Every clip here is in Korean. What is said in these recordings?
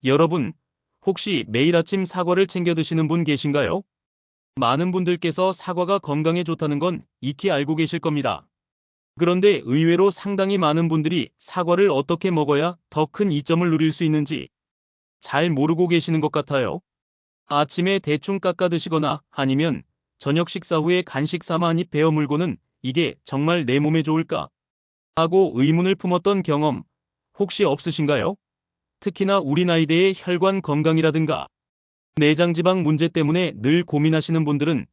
여러분, 혹시 매일 아침 사과를 챙겨 드시는 분 계신가요? 많은 분들께서 사과가 건강에 좋다는 건 익히 알고 계실 겁니다. 그런데 의외로 상당히 많은 분들이 사과를 어떻게 먹어야 더 큰 이점을 누릴 수 있는지 잘 모르고 계시는 것 같아요. 아침에 대충 깎아 드시거나 아니면 저녁 식사 후에 간식 삼아 한 입 베어 물고는 이게 정말 내 몸에 좋을까? 하고 의문을 품었던 경험 혹시 없으신가요? 특히나 우리 나이대의 혈관 건강이라든가 내장 지방 문제 때문에 늘 고민하시는 분들은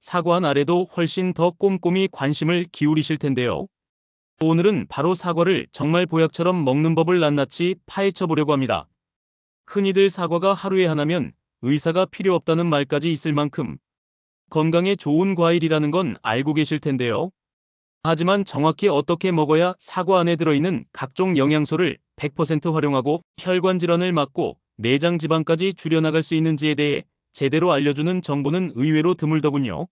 사과 하나에도 훨씬 더 꼼꼼히 관심을 기울이실 텐데요. 오늘은 바로 사과를 정말 보약처럼 먹는 법을 낱낱이 파헤쳐 보려고 합니다. 흔히들 사과가 하루에 하나면 의사가 필요 없다는 말까지 있을 만큼 건강에 좋은 과일이라는 건 알고 계실 텐데요. 하지만 정확히 어떻게 먹어야 사과 안에 들어있는 각종 영양소를 100% 활용하고 혈관 질환을 막고 내장 지방까지 줄여나갈 수 있는지에 대해 제대로 알려주는 정보는 의외로 드물더군요.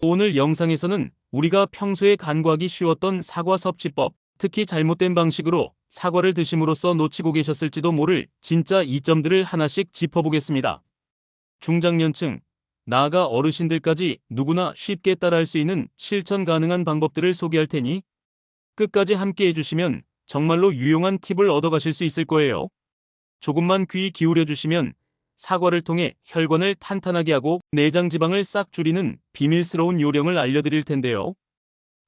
오늘 영상에서는 우리가 평소에 간과하기 쉬웠던 사과 섭취법, 특히 잘못된 방식으로 사과를 드심으로써 놓치고 계셨을지도 모를 진짜 이점들을 하나씩 짚어보겠습니다. 중장년층, 나아가 어르신들까지 누구나 쉽게 따라할 수 있는 실천 가능한 방법들을 소개할 테니 끝까지 함께 해주시면 정말로 유용한 팁을 얻어가실 수 있을 거예요. 조금만 귀 기울여 주시면 사과를 통해 혈관을 탄탄하게 하고 내장 지방을 싹 줄이는 비밀스러운 요령을 알려드릴 텐데요.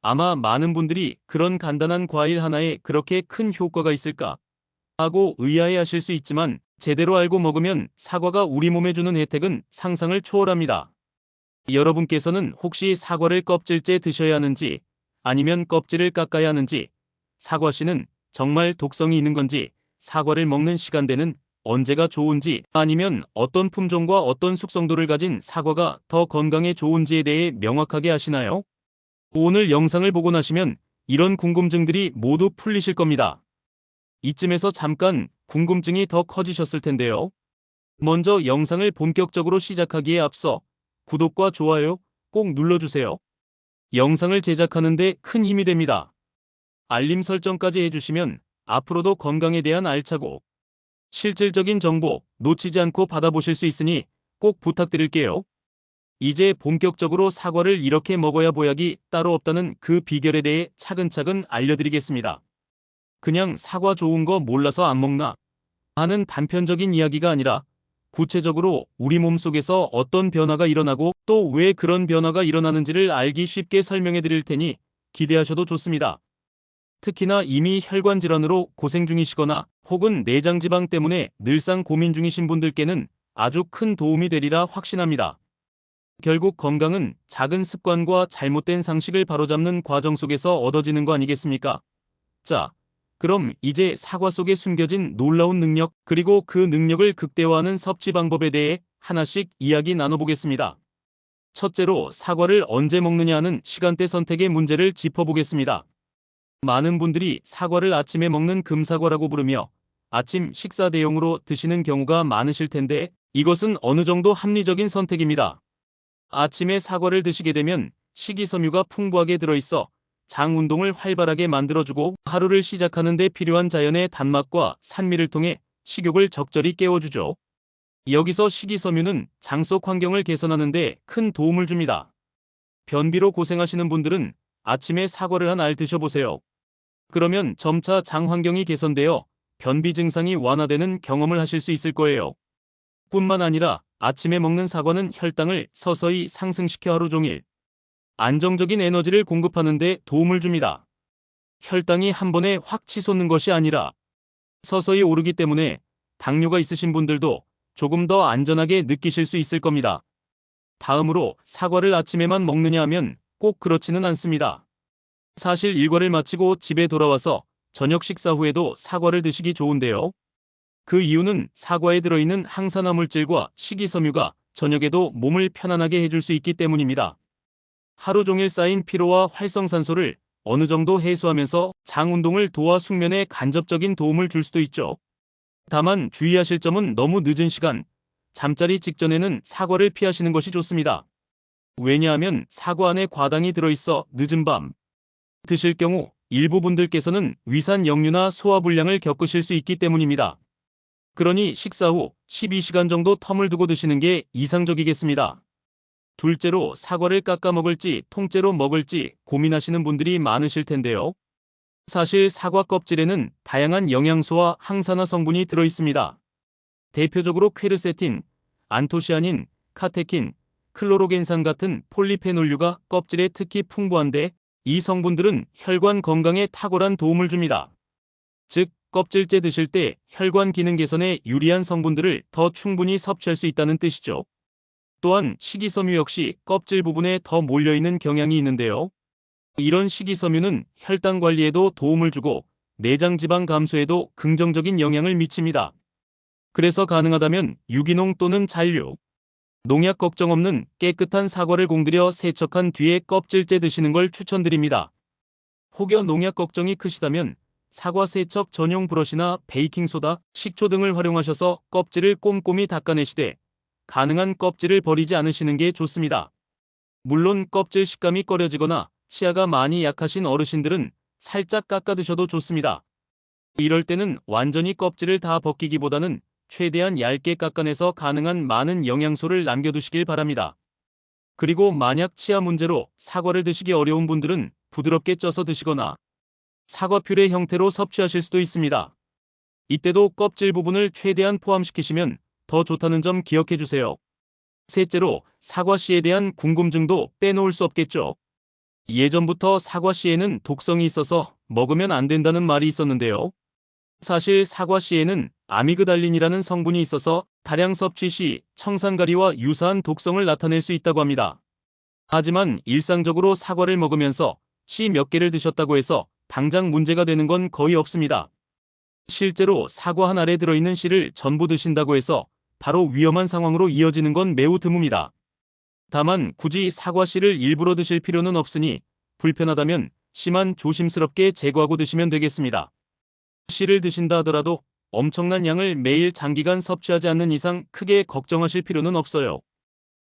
아마 많은 분들이 그런 간단한 과일 하나에 그렇게 큰 효과가 있을까 하고 의아해하실 수 있지만 제대로 알고 먹으면 사과가 우리 몸에 주는 혜택은 상상을 초월합니다. 여러분께서는 혹시 사과를 껍질째 드셔야 하는지 아니면 껍질을 깎아야 하는지, 사과씨는 정말 독성이 있는 건지, 사과를 먹는 시간대는 언제가 좋은지, 아니면 어떤 품종과 어떤 숙성도를 가진 사과가 더 건강에 좋은지에 대해 명확하게 아시나요? 오늘 영상을 보고 나시면 이런 궁금증들이 모두 풀리실 겁니다. 이쯤에서 잠깐 궁금증이 더 커지셨을 텐데요. 먼저 영상을 본격적으로 시작하기에 앞서 구독과 좋아요 꼭 눌러주세요. 영상을 제작하는 데 큰 힘이 됩니다. 알림 설정까지 해주시면 앞으로도 건강에 대한 알차고 실질적인 정보 놓치지 않고 받아보실 수 있으니 꼭 부탁드릴게요. 이제 본격적으로 사과를 이렇게 먹어야 보약이 따로 없다는 그 비결에 대해 차근차근 알려드리겠습니다. 그냥 사과 좋은 거 몰라서 안 먹나 하는 단편적인 이야기가 아니라 구체적으로 우리 몸속에서 어떤 변화가 일어나고 또 왜 그런 변화가 일어나는지를 알기 쉽게 설명해 드릴 테니 기대하셔도 좋습니다. 특히나 이미 혈관 질환으로 고생 중이시거나 혹은 내장 지방 때문에 늘상 고민 중이신 분들께는 아주 큰 도움이 되리라 확신합니다. 결국 건강은 작은 습관과 잘못된 상식을 바로잡는 과정 속에서 얻어지는 거 아니겠습니까? 자, 그럼 이제 사과 속에 숨겨진 놀라운 능력, 그리고 그 능력을 극대화하는 섭취 방법에 대해 하나씩 이야기 나눠보겠습니다. 첫째로 사과를 언제 먹느냐 하는 시간대 선택의 문제를 짚어보겠습니다. 많은 분들이 사과를 아침에 먹는 금사과라고 부르며 아침 식사 대용으로 드시는 경우가 많으실 텐데 이것은 어느 정도 합리적인 선택입니다. 아침에 사과를 드시게 되면 식이섬유가 풍부하게 들어있어 장 운동을 활발하게 만들어주고 하루를 시작하는 데 필요한 자연의 단맛과 산미를 통해 식욕을 적절히 깨워주죠. 여기서 식이섬유는 장 속 환경을 개선하는 데 큰 도움을 줍니다. 변비로 고생하시는 분들은 아침에 사과를 한 알 드셔보세요. 그러면 점차 장 환경이 개선되어 변비 증상이 완화되는 경험을 하실 수 있을 거예요. 뿐만 아니라 아침에 먹는 사과는 혈당을 서서히 상승시켜 하루 종일 안정적인 에너지를 공급하는 데 도움을 줍니다. 혈당이 한 번에 확 치솟는 것이 아니라 서서히 오르기 때문에 당뇨가 있으신 분들도 조금 더 안전하게 느끼실 수 있을 겁니다. 다음으로 사과를 아침에만 먹느냐 하면 꼭 그렇지는 않습니다. 사실 일과를 마치고 집에 돌아와서 저녁 식사 후에도 사과를 드시기 좋은데요. 그 이유는 사과에 들어있는 항산화 물질과 식이섬유가 저녁에도 몸을 편안하게 해줄 수 있기 때문입니다. 하루 종일 쌓인 피로와 활성산소를 어느 정도 해소하면서 장 운동을 도와 숙면에 간접적인 도움을 줄 수도 있죠. 다만 주의하실 점은 너무 늦은 시간, 잠자리 직전에는 사과를 피하시는 것이 좋습니다. 왜냐하면 사과 안에 과당이 들어있어 늦은 밤 드실 경우 일부 분들께서는 위산 역류나 소화불량을 겪으실 수 있기 때문입니다. 그러니 식사 후 12시간 정도 텀을 두고 드시는 게 이상적이겠습니다. 둘째로 사과를 깎아 먹을지 통째로 먹을지 고민하시는 분들이 많으실 텐데요. 사실 사과 껍질에는 다양한 영양소와 항산화 성분이 들어 있습니다. 대표적으로 퀘르세틴, 안토시아닌, 카테킨, 클로로겐산 같은 폴리페놀류가 껍질에 특히 풍부한데 이 성분들은 혈관 건강에 탁월한 도움을 줍니다. 즉, 껍질째 드실 때 혈관 기능 개선에 유리한 성분들을 더 충분히 섭취할 수 있다는 뜻이죠. 또한 식이섬유 역시 껍질 부분에 더 몰려있는 경향이 있는데요. 이런 식이섬유는 혈당 관리에도 도움을 주고 내장 지방 감소에도 긍정적인 영향을 미칩니다. 그래서 가능하다면 유기농 또는 잔류, 농약 걱정 없는 깨끗한 사과를 공들여 세척한 뒤에 껍질째 드시는 걸 추천드립니다. 혹여 농약 걱정이 크시다면 사과 세척 전용 브러쉬나 베이킹소다, 식초 등을 활용하셔서 껍질을 꼼꼼히 닦아내시되 가능한 껍질을 버리지 않으시는 게 좋습니다. 물론 껍질 식감이 꺼려지거나 치아가 많이 약하신 어르신들은 살짝 깎아 드셔도 좋습니다. 이럴 때는 완전히 껍질을 다 벗기기보다는 최대한 얇게 깎아내서 가능한 많은 영양소를 남겨두시길 바랍니다. 그리고 만약 치아 문제로 사과를 드시기 어려운 분들은 부드럽게 쪄서 드시거나 사과 퓨레 형태로 섭취하실 수도 있습니다. 이때도 껍질 부분을 최대한 포함시키시면 더 좋다는 점 기억해 주세요. 셋째로 사과씨에 대한 궁금증도 빼놓을 수 없겠죠. 예전부터 사과씨에는 독성이 있어서 먹으면 안 된다는 말이 있었는데요. 사실 사과씨에는 아미그달린이라는 성분이 있어서 다량 섭취 시 청산가리와 유사한 독성을 나타낼 수 있다고 합니다. 하지만 일상적으로 사과를 먹으면서 씨 몇 개를 드셨다고 해서 당장 문제가 되는 건 거의 없습니다. 실제로 사과 한 알에 들어있는 씨를 전부 드신다고 해서 바로 위험한 상황으로 이어지는 건 매우 드뭅니다. 다만 굳이 사과 씨를 일부러 드실 필요는 없으니 불편하다면 씨만 조심스럽게 제거하고 드시면 되겠습니다. 씨를 드신다 하더라도 엄청난 양을 매일 장기간 섭취하지 않는 이상 크게 걱정하실 필요는 없어요.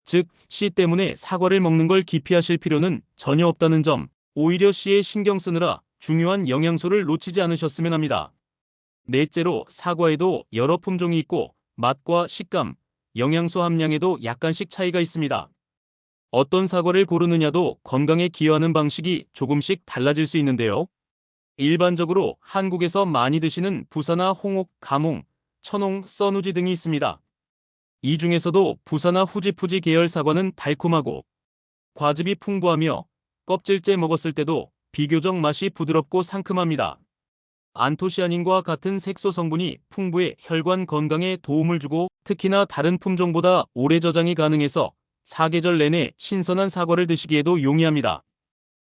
즉, 씨 때문에 사과를 먹는 걸 기피하실 필요는 전혀 없다는 점, 오히려 씨에 신경 쓰느라 중요한 영양소를 놓치지 않으셨으면 합니다. 넷째로 사과에도 여러 품종이 있고 맛과 식감, 영양소 함량에도 약간씩 차이가 있습니다. 어떤 사과를 고르느냐도 건강에 기여하는 방식이 조금씩 달라질 수 있는데요. 일반적으로 한국에서 많이 드시는 부사나 홍옥, 감홍, 천홍, 써누지 등이 있습니다. 이 중에서도 부사나 후지푸지 계열 사과는 달콤하고 과즙이 풍부하며 껍질째 먹었을 때도 비교적 맛이 부드럽고 상큼합니다. 안토시아닌과 같은 색소 성분이 풍부해 혈관 건강에 도움을 주고 특히나 다른 품종보다 오래 저장이 가능해서 사계절 내내 신선한 사과를 드시기에도 용이합니다.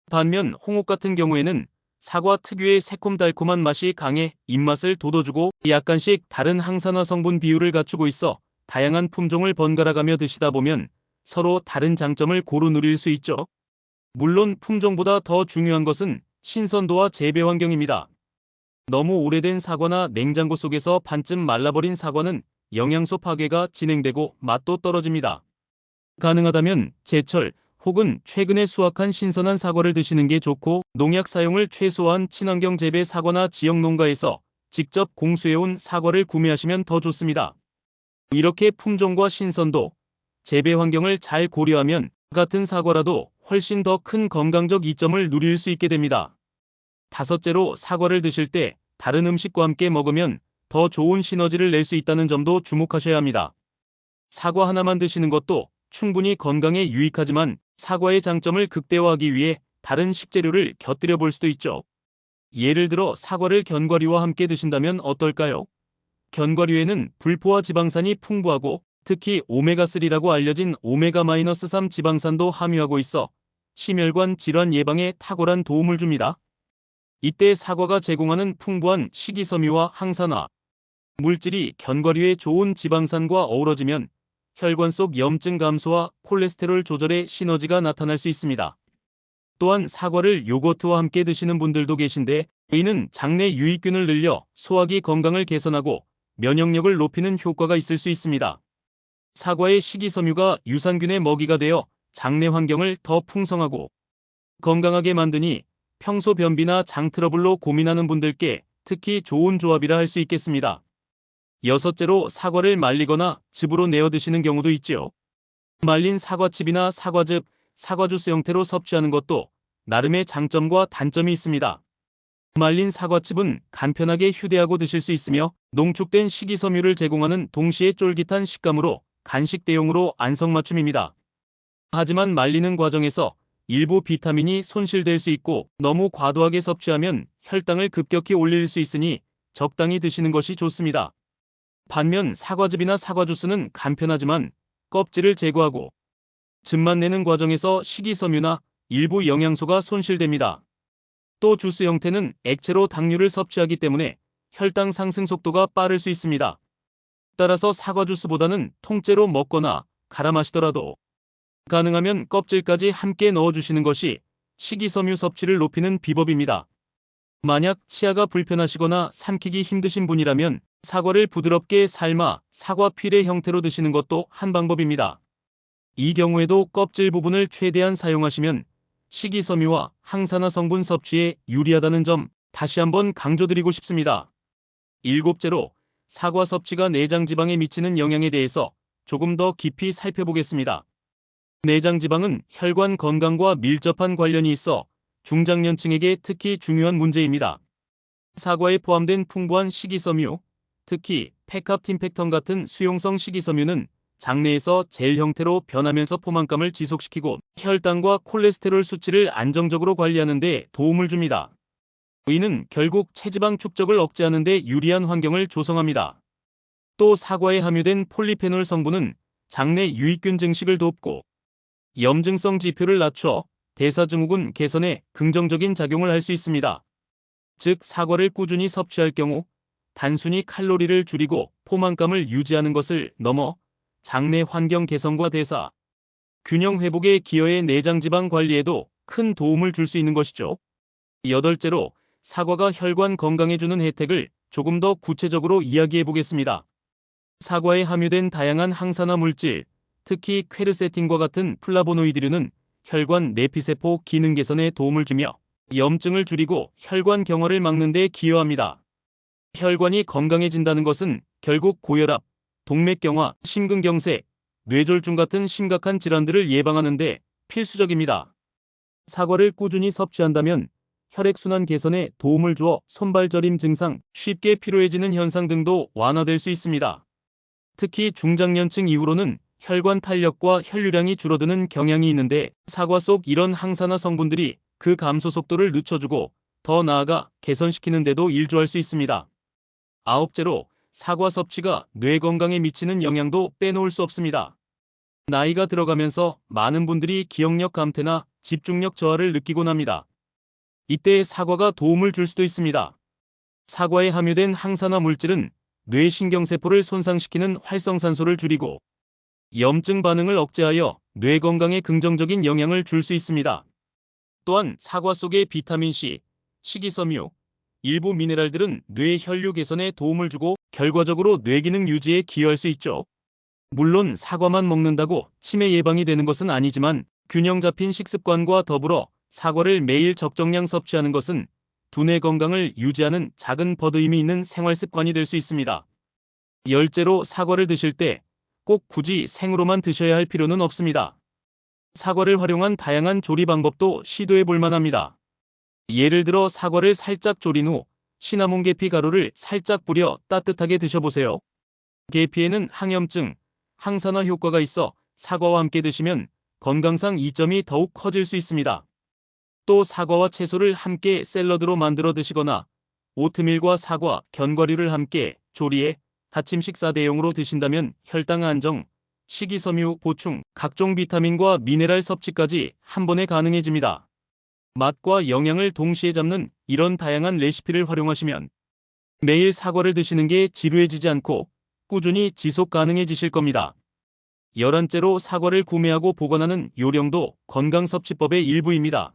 반면 홍옥 같은 경우에는 사과 특유의 새콤달콤한 맛이 강해 입맛을 돋워주고 약간씩 다른 항산화 성분 비율을 갖추고 있어 다양한 품종을 번갈아가며 드시다 보면 서로 다른 장점을 고루 누릴 수 있죠. 물론 품종보다 더 중요한 것은 신선도와 재배 환경입니다. 너무 오래된 사과나 냉장고 속에서 반쯤 말라버린 사과는 영양소 파괴가 진행되고 맛도 떨어집니다. 가능하다면 제철 혹은 최근에 수확한 신선한 사과를 드시는 게 좋고 농약 사용을 최소화한 친환경 재배 사과나 지역 농가에서 직접 공수해온 사과를 구매하시면 더 좋습니다. 이렇게 품종과 신선도, 재배 환경을 잘 고려하면 같은 사과라도 훨씬 더 큰 건강적 이점을 누릴 수 있게 됩니다. 다섯째로 사과를 드실 때 다른 음식과 함께 먹으면 더 좋은 시너지를 낼 수 있다는 점도 주목하셔야 합니다. 사과 하나만 드시는 것도 충분히 건강에 유익하지만 사과의 장점을 극대화하기 위해 다른 식재료를 곁들여 볼 수도 있죠. 예를 들어 사과를 견과류와 함께 드신다면 어떨까요? 견과류에는 불포화 지방산이 풍부하고 특히 오메가3라고 알려진 오메가-3 지방산도 함유하고 있어 심혈관 질환 예방에 탁월한 도움을 줍니다. 이때 사과가 제공하는 풍부한 식이섬유와 항산화, 물질이 견과류의 좋은 지방산과 어우러지면 혈관 속 염증 감소와 콜레스테롤 조절에 시너지가 나타날 수 있습니다. 또한 사과를 요거트와 함께 드시는 분들도 계신데 이는 장내 유익균을 늘려 소화기 건강을 개선하고 면역력을 높이는 효과가 있을 수 있습니다. 사과의 식이섬유가 유산균의 먹이가 되어 장내 환경을 더 풍성하고 건강하게 만드니 평소 변비나 장 트러블로 고민하는 분들께 특히 좋은 조합이라 할 수 있겠습니다. 여섯째로 사과를 말리거나 즙으로 내어 드시는 경우도 있지요. 말린 사과칩이나 사과즙, 사과주스 형태로 섭취하는 것도 나름의 장점과 단점이 있습니다. 말린 사과칩은 간편하게 휴대하고 드실 수 있으며 농축된 식이섬유를 제공하는 동시에 쫄깃한 식감으로 간식 대용으로 안성맞춤입니다. 하지만 말리는 과정에서 일부 비타민이 손실될 수 있고 너무 과도하게 섭취하면 혈당을 급격히 올릴 수 있으니 적당히 드시는 것이 좋습니다. 반면 사과즙이나 사과주스는 간편하지만 껍질을 제거하고 즙만 내는 과정에서 식이섬유나 일부 영양소가 손실됩니다. 또 주스 형태는 액체로 당류를 섭취하기 때문에 혈당 상승 속도가 빠를 수 있습니다. 따라서 사과주스보다는 통째로 먹거나 갈아 마시더라도 가능하면 껍질까지 함께 넣어주시는 것이 식이섬유 섭취를 높이는 비법입니다. 만약 치아가 불편하시거나 삼키기 힘드신 분이라면 사과를 부드럽게 삶아 사과 퓨레 형태로 드시는 것도 한 방법입니다. 이 경우에도 껍질 부분을 최대한 사용하시면 식이섬유와 항산화 성분 섭취에 유리하다는 점 다시 한번 강조드리고 싶습니다. 일곱째로 사과 섭취가 내장 지방에 미치는 영향에 대해서 조금 더 깊이 살펴보겠습니다. 내장 지방은 혈관 건강과 밀접한 관련이 있어 중장년층에게 특히 중요한 문제입니다. 사과에 포함된 풍부한 식이섬유, 특히 페캅틴팩턴 같은 수용성 식이섬유는 장내에서 젤 형태로 변하면서 포만감을 지속시키고 혈당과 콜레스테롤 수치를 안정적으로 관리하는 데 도움을 줍니다. 이는 결국 체지방 축적을 억제하는 데 유리한 환경을 조성합니다. 또 사과에 함유된 폴리페놀 성분은 장내 유익균 증식을 돕고 염증성 지표를 낮춰 대사증후군 개선에 긍정적인 작용을 할 수 있습니다. 즉 사과를 꾸준히 섭취할 경우 단순히 칼로리를 줄이고 포만감을 유지하는 것을 넘어 장내 환경 개선과 대사, 균형 회복에 기여해 내장지방 관리에도 큰 도움을 줄 수 있는 것이죠. 여덟째로 사과가 혈관 건강에 주는 혜택을 조금 더 구체적으로 이야기해 보겠습니다. 사과에 함유된 다양한 항산화 물질, 특히 퀘르세틴과 같은 플라보노이드류는 혈관 내피세포 기능 개선에 도움을 주며 염증을 줄이고 혈관 경화를 막는 데 기여합니다. 혈관이 건강해진다는 것은 결국 고혈압, 동맥경화, 심근경색, 뇌졸중 같은 심각한 질환들을 예방하는 데 필수적입니다. 사과를 꾸준히 섭취한다면 혈액순환 개선에 도움을 주어 손발저림 증상, 쉽게 피로해지는 현상 등도 완화될 수 있습니다. 특히 중장년층 이후로는 혈관 탄력과 혈류량이 줄어드는 경향이 있는데 사과 속 이런 항산화 성분들이 그 감소 속도를 늦춰주고 더 나아가 개선시키는 데도 일조할 수 있습니다. 아홉째로 사과 섭취가 뇌 건강에 미치는 영향도 빼놓을 수 없습니다. 나이가 들어가면서 많은 분들이 기억력 감퇴나 집중력 저하를 느끼곤 합니다. 이때 사과가 도움을 줄 수도 있습니다. 사과에 함유된 항산화 물질은 뇌신경세포를 손상시키는 활성산소를 줄이고 염증 반응을 억제하여 뇌 건강에 긍정적인 영향을 줄 수 있습니다. 또한 사과 속의 비타민C, 식이섬유, 일부 미네랄들은 뇌 혈류 개선에 도움을 주고 결과적으로 뇌기능 유지에 기여할 수 있죠. 물론 사과만 먹는다고 치매 예방이 되는 것은 아니지만 균형 잡힌 식습관과 더불어 사과를 매일 적정량 섭취하는 것은 두뇌 건강을 유지하는 작은 버드임이 있는 생활 습관이 될 수 있습니다. 열째로 사과를 드실 때 꼭 굳이 생으로만 드셔야 할 필요는 없습니다. 사과를 활용한 다양한 조리 방법도 시도해 볼 만합니다. 예를 들어 사과를 살짝 졸인 후 시나몬 계피 가루를 살짝 뿌려 따뜻하게 드셔보세요. 계피에는 항염증, 항산화 효과가 있어 사과와 함께 드시면 건강상 이점이 더욱 커질 수 있습니다. 또 사과와 채소를 함께 샐러드로 만들어 드시거나 오트밀과 사과, 견과류를 함께 조리해 아침 식사 대용으로 드신다면 혈당 안정, 식이섬유 보충, 각종 비타민과 미네랄 섭취까지 한 번에 가능해집니다. 맛과 영양을 동시에 잡는 이런 다양한 레시피를 활용하시면 매일 사과를 드시는 게 지루해지지 않고 꾸준히 지속 가능해지실 겁니다. 11째로 사과를 구매하고 보관하는 요령도 건강섭취법의 일부입니다.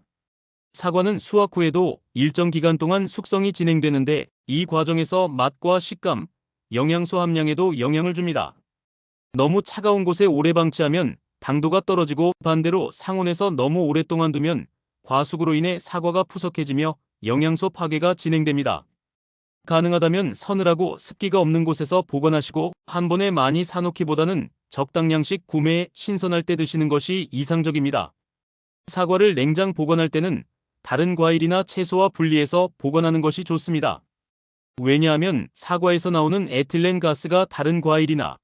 사과는 수확 후에도 일정 기간 동안 숙성이 진행되는데 이 과정에서 맛과 식감, 영양소 함량에도 영향을 줍니다. 너무 차가운 곳에 오래 방치하면 당도가 떨어지고 반대로 상온에서 너무 오랫동안 두면 과숙으로 인해 사과가 푸석해지며 영양소 파괴가 진행됩니다. 가능하다면 서늘하고 습기가 없는 곳에서 보관하시고 한 번에 많이 사놓기보다는 적당량씩 구매해 신선할 때 드시는 것이 이상적입니다. 사과를 냉장 보관할 때는 다른 과일이나 채소와 분리해서 보관하는 것이 좋습니다. 왜냐하면 사과에서 나오는 에틸렌 가스가 다른 과일이나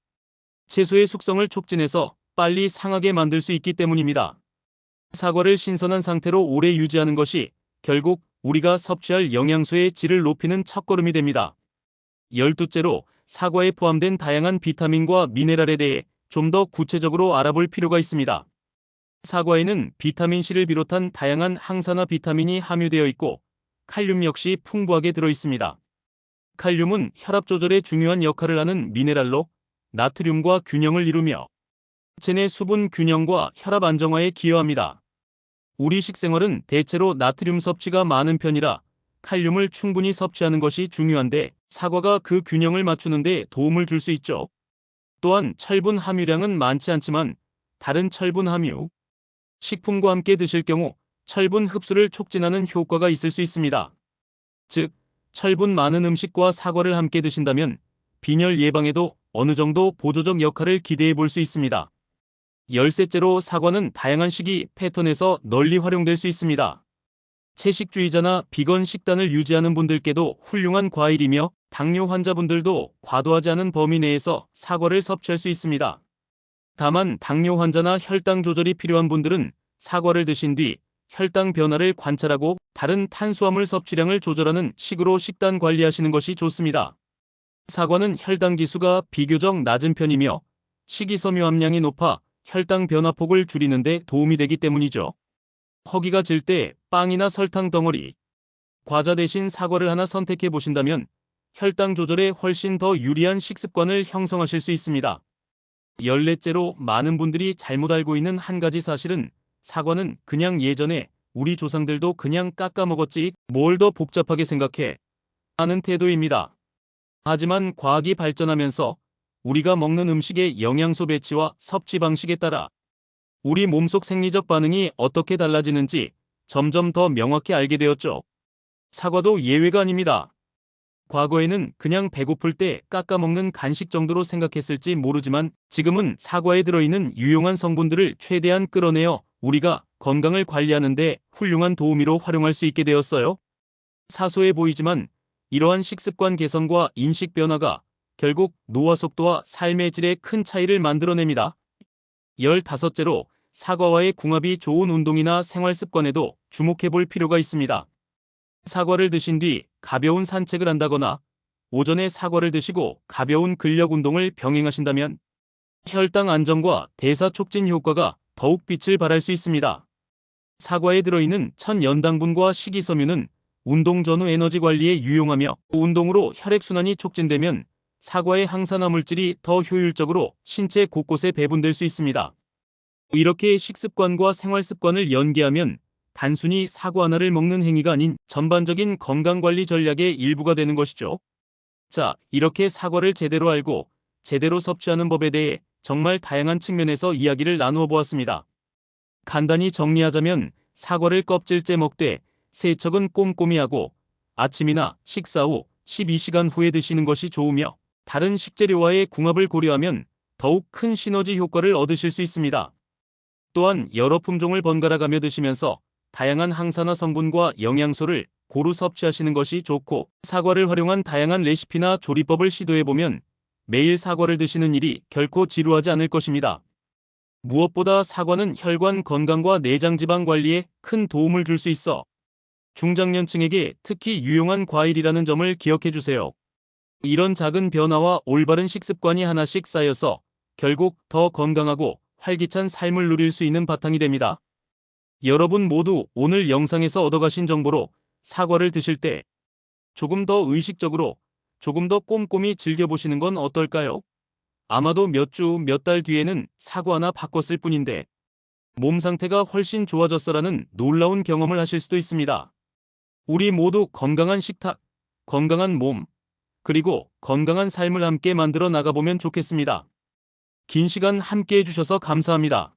채소의 숙성을 촉진해서 빨리 상하게 만들 수 있기 때문입니다. 사과를 신선한 상태로 오래 유지하는 것이 결국 우리가 섭취할 영양소의 질을 높이는 첫걸음이 됩니다. 12째로 사과에 포함된 다양한 비타민과 미네랄에 대해 좀 더 구체적으로 알아볼 필요가 있습니다. 사과에는 비타민C를 비롯한 다양한 항산화 비타민이 함유되어 있고 칼륨 역시 풍부하게 들어 있습니다. 칼륨은 혈압 조절에 중요한 역할을 하는 미네랄로 나트륨과 균형을 이루며 체내 수분 균형과 혈압 안정화에 기여합니다. 우리 식생활은 대체로 나트륨 섭취가 많은 편이라 칼륨을 충분히 섭취하는 것이 중요한데 사과가 그 균형을 맞추는 데 도움을 줄 수 있죠. 또한 철분 함유량은 많지 않지만 다른 철분 함유 식품과 함께 드실 경우 철분 흡수를 촉진하는 효과가 있을 수 있습니다. 즉, 철분 많은 음식과 사과를 함께 드신다면 빈혈 예방에도 어느 정도 보조적 역할을 기대해 볼 수 있습니다. 13째로 사과는 다양한 식이 패턴에서 널리 활용될 수 있습니다. 채식주의자나 비건 식단을 유지하는 분들께도 훌륭한 과일이며 당뇨 환자분들도 과도하지 않은 범위 내에서 사과를 섭취할 수 있습니다. 다만 당뇨 환자나 혈당 조절이 필요한 분들은 사과를 드신 뒤 혈당 변화를 관찰하고 다른 탄수화물 섭취량을 조절하는 식으로 식단 관리하시는 것이 좋습니다. 사과는 혈당 지수가 비교적 낮은 편이며 식이섬유 함량이 높아 혈당 변화폭을 줄이는 데 도움이 되기 때문이죠. 허기가 질 때 빵이나 설탕 덩어리, 과자 대신 사과를 하나 선택해 보신다면 혈당 조절에 훨씬 더 유리한 식습관을 형성하실 수 있습니다. 14째로 많은 분들이 잘못 알고 있는 한 가지 사실은 사과는 그냥 예전에 우리 조상들도 그냥 깎아 먹었지 뭘 더 복잡하게 생각해 하는 태도입니다. 하지만 과학이 발전하면서 우리가 먹는 음식의 영양소 배치와 섭취 방식에 따라 우리 몸속 생리적 반응이 어떻게 달라지는지 점점 더 명확히 알게 되었죠. 사과도 예외가 아닙니다. 과거에는 그냥 배고플 때 깎아 먹는 간식 정도로 생각했을지 모르지만 지금은 사과에 들어있는 유용한 성분들을 최대한 끌어내어 우리가 건강을 관리하는 데 훌륭한 도우미로 활용할 수 있게 되었어요. 사소해 보이지만 이러한 식습관 개선과 인식 변화가 결국 노화 속도와 삶의 질에 큰 차이를 만들어냅니다. 15째로 사과와의 궁합이 좋은 운동이나 생활 습관에도 주목해 볼 필요가 있습니다. 사과를 드신 뒤 가벼운 산책을 한다거나 오전에 사과를 드시고 가벼운 근력 운동을 병행하신다면 혈당 안정과 대사 촉진 효과가 더욱 빛을 발할 수 있습니다. 사과에 들어있는 천연당분과 식이섬유는 운동 전후 에너지 관리에 유용하며 운동으로 혈액순환이 촉진되면 사과의 항산화 물질이 더 효율적으로 신체 곳곳에 배분될 수 있습니다. 이렇게 식습관과 생활습관을 연계하면 단순히 사과 하나를 먹는 행위가 아닌 전반적인 건강관리 전략의 일부가 되는 것이죠. 자, 이렇게 사과를 제대로 알고 제대로 섭취하는 법에 대해 정말 다양한 측면에서 이야기를 나누어 보았습니다. 간단히 정리하자면 사과를 껍질째 먹되 세척은 꼼꼼히 하고 아침이나 식사 후 12시간 후에 드시는 것이 좋으며 다른 식재료와의 궁합을 고려하면 더욱 큰 시너지 효과를 얻으실 수 있습니다. 또한 여러 품종을 번갈아 가며 드시면서 다양한 항산화 성분과 영양소를 고루 섭취하시는 것이 좋고 사과를 활용한 다양한 레시피나 조리법을 시도해보면 매일 사과를 드시는 일이 결코 지루하지 않을 것입니다. 무엇보다 사과는 혈관 건강과 내장 지방 관리에 큰 도움을 줄 수 있어 중장년층에게 특히 유용한 과일이라는 점을 기억해 주세요. 이런 작은 변화와 올바른 식습관이 하나씩 쌓여서 결국 더 건강하고 활기찬 삶을 누릴 수 있는 바탕이 됩니다. 여러분 모두 오늘 영상에서 얻어가신 정보로 사과를 드실 때 조금 더 의식적으로 조금 더 꼼꼼히 즐겨보시는 건 어떨까요? 아마도 몇 주, 몇 달 뒤에는 사과 하나 바꿨을 뿐인데 몸 상태가 훨씬 좋아졌어라는 놀라운 경험을 하실 수도 있습니다. 우리 모두 건강한 식탁, 건강한 몸, 그리고 건강한 삶을 함께 만들어 나가보면 좋겠습니다. 긴 시간 함께 해주셔서 감사합니다.